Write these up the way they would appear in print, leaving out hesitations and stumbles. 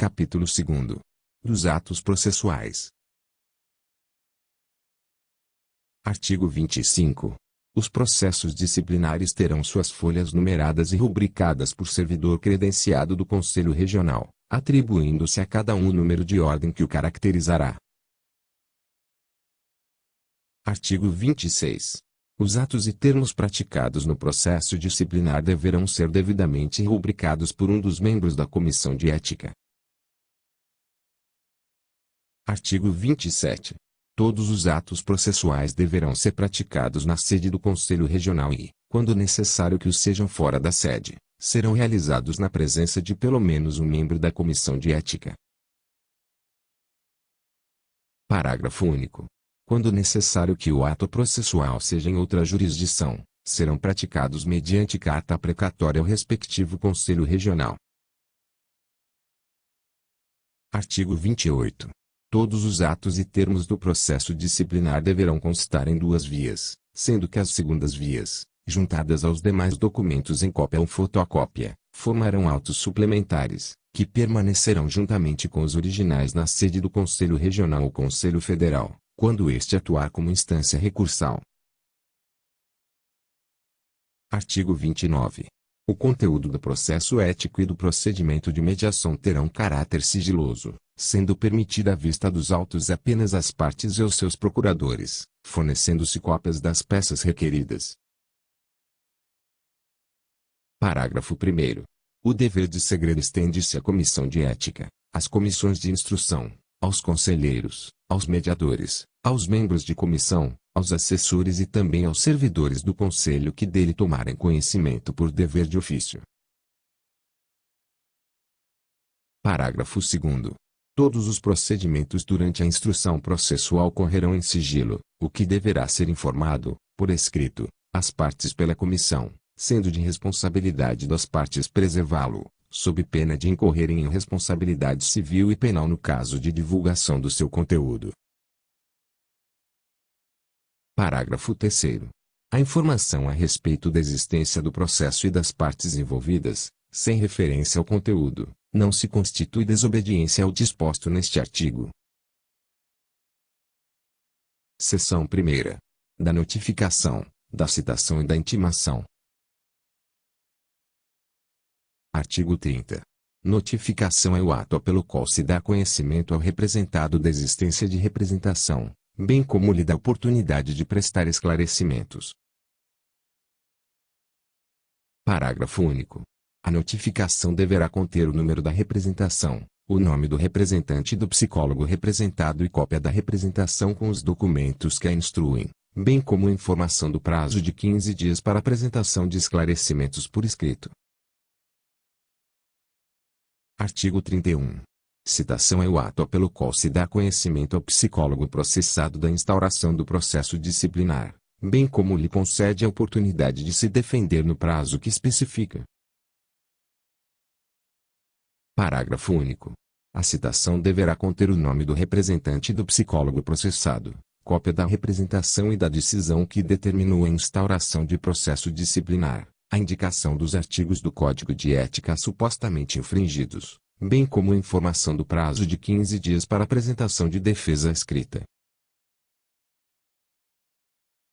Capítulo 2. Dos atos processuais. Artigo 25. Os processos disciplinares terão suas folhas numeradas e rubricadas por servidor credenciado do Conselho Regional, atribuindo-se a cada um o número de ordem que o caracterizará. Artigo 26. Os atos e termos praticados no processo disciplinar deverão ser devidamente rubricados por um dos membros da Comissão de Ética. Artigo 27. Todos os atos processuais deverão ser praticados na sede do Conselho Regional e, quando necessário que o sejam fora da sede, serão realizados na presença de pelo menos um membro da Comissão de Ética. Parágrafo único. Quando necessário que o ato processual seja em outra jurisdição, serão praticados mediante carta precatória ao respectivo Conselho Regional. Artigo 28. Todos os atos e termos do processo disciplinar deverão constar em duas vias, sendo que as segundas vias, juntadas aos demais documentos em cópia ou fotocópia, formarão autos suplementares, que permanecerão juntamente com os originais na sede do Conselho Regional ou Conselho Federal, quando este atuar como instância recursal. Artigo 29. O conteúdo do processo ético e do procedimento de mediação terão caráter sigiloso, sendo permitida a vista dos autos apenas às partes e aos seus procuradores, fornecendo-se cópias das peças requeridas. Parágrafo 1º. O dever de segredo estende-se à Comissão de Ética, às comissões de instrução, aos conselheiros, aos mediadores, aos membros de comissão, aos assessores e também aos servidores do Conselho que dele tomarem conhecimento por dever de ofício. Parágrafo 2º. Todos os procedimentos durante a instrução processual correrão em sigilo, o que deverá ser informado, por escrito, às partes pela comissão, sendo de responsabilidade das partes preservá-lo, sob pena de incorrerem em responsabilidade civil e penal no caso de divulgação do seu conteúdo. Parágrafo 3º. A informação a respeito da existência do processo e das partes envolvidas, sem referência ao conteúdo, não se constitui desobediência ao disposto neste artigo. Seção 1ª. Da notificação, da citação e da intimação. Artigo 30. Notificação é o ato pelo qual se dá conhecimento ao representado da existência de representação, bem como lhe dá oportunidade de prestar esclarecimentos. Parágrafo único. A notificação deverá conter o número da representação, o nome do representante e do psicólogo representado e cópia da representação com os documentos que a instruem, bem como informação do prazo de 15 dias para apresentação de esclarecimentos por escrito. Artigo 31. Citação é o ato pelo qual se dá conhecimento ao psicólogo processado da instauração do processo disciplinar, bem como lhe concede a oportunidade de se defender no prazo que especifica. Parágrafo único. A citação deverá conter o nome do representante e do psicólogo processado, cópia da representação e da decisão que determinou a instauração de processo disciplinar, a indicação dos artigos do Código de Ética supostamente infringidos, bem como informação do prazo de 15 dias para apresentação de defesa escrita.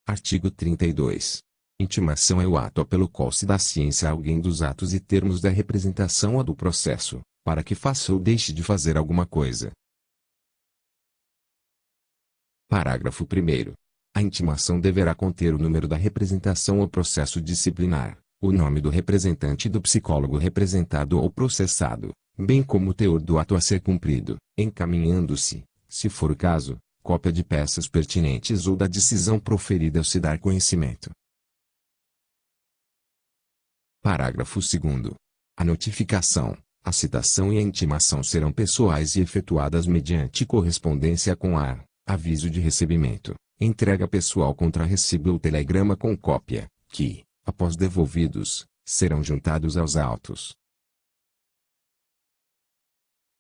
Artigo 32. Intimação é o ato pelo qual se dá ciência a alguém dos atos e termos da representação ou do processo, para que faça ou deixe de fazer alguma coisa. Parágrafo 1º. A intimação deverá conter o número da representação ou processo disciplinar, o nome do representante e do psicólogo representado ou processado, bem como o teor do ato a ser cumprido, encaminhando-se, se for o caso, cópia de peças pertinentes ou da decisão proferida ao se dar conhecimento. Parágrafo 2º. A notificação, a citação e a intimação serão pessoais e efetuadas mediante correspondência com aviso de recebimento, entrega pessoal contra recibo ou telegrama com cópia, que, após devolvidos, serão juntados aos autos.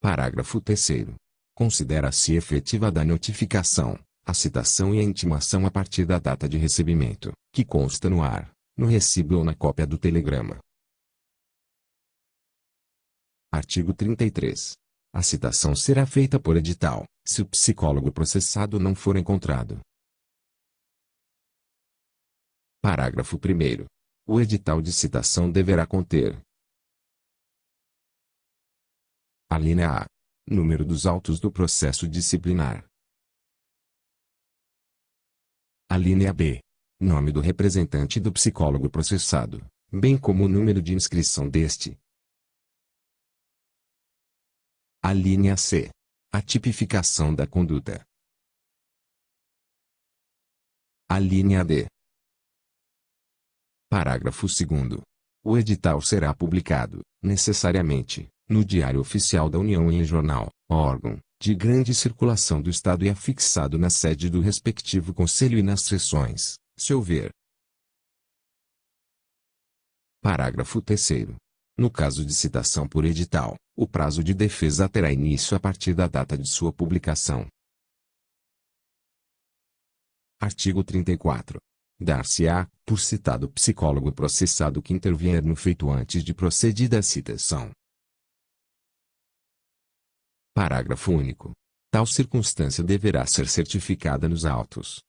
Parágrafo 3º. Considera-se efetiva da notificação, a citação e a intimação a partir da data de recebimento, que consta no recibo ou na cópia do telegrama. Artigo 33. A citação será feita por edital, se o psicólogo processado não for encontrado. Parágrafo 1º. O edital de citação deverá conter: alínea A. Número dos autos do processo disciplinar. Alínea B. Nome do representante do psicólogo processado, bem como o número de inscrição deste. Alínea C. A tipificação da conduta. Alínea D. Parágrafo 2º. O edital será publicado, necessariamente, no Diário Oficial da União e em jornal, órgão, de grande circulação do Estado e afixado na sede do respectivo Conselho e nas seções, se houver. Parágrafo 3º. No caso de citação por edital, o prazo de defesa terá início a partir da data de sua publicação. Artigo 34. Dar-se-á, por citado psicólogo processado que intervier no feito antes de procedida a citação. Parágrafo único. Tal circunstância deverá ser certificada nos autos,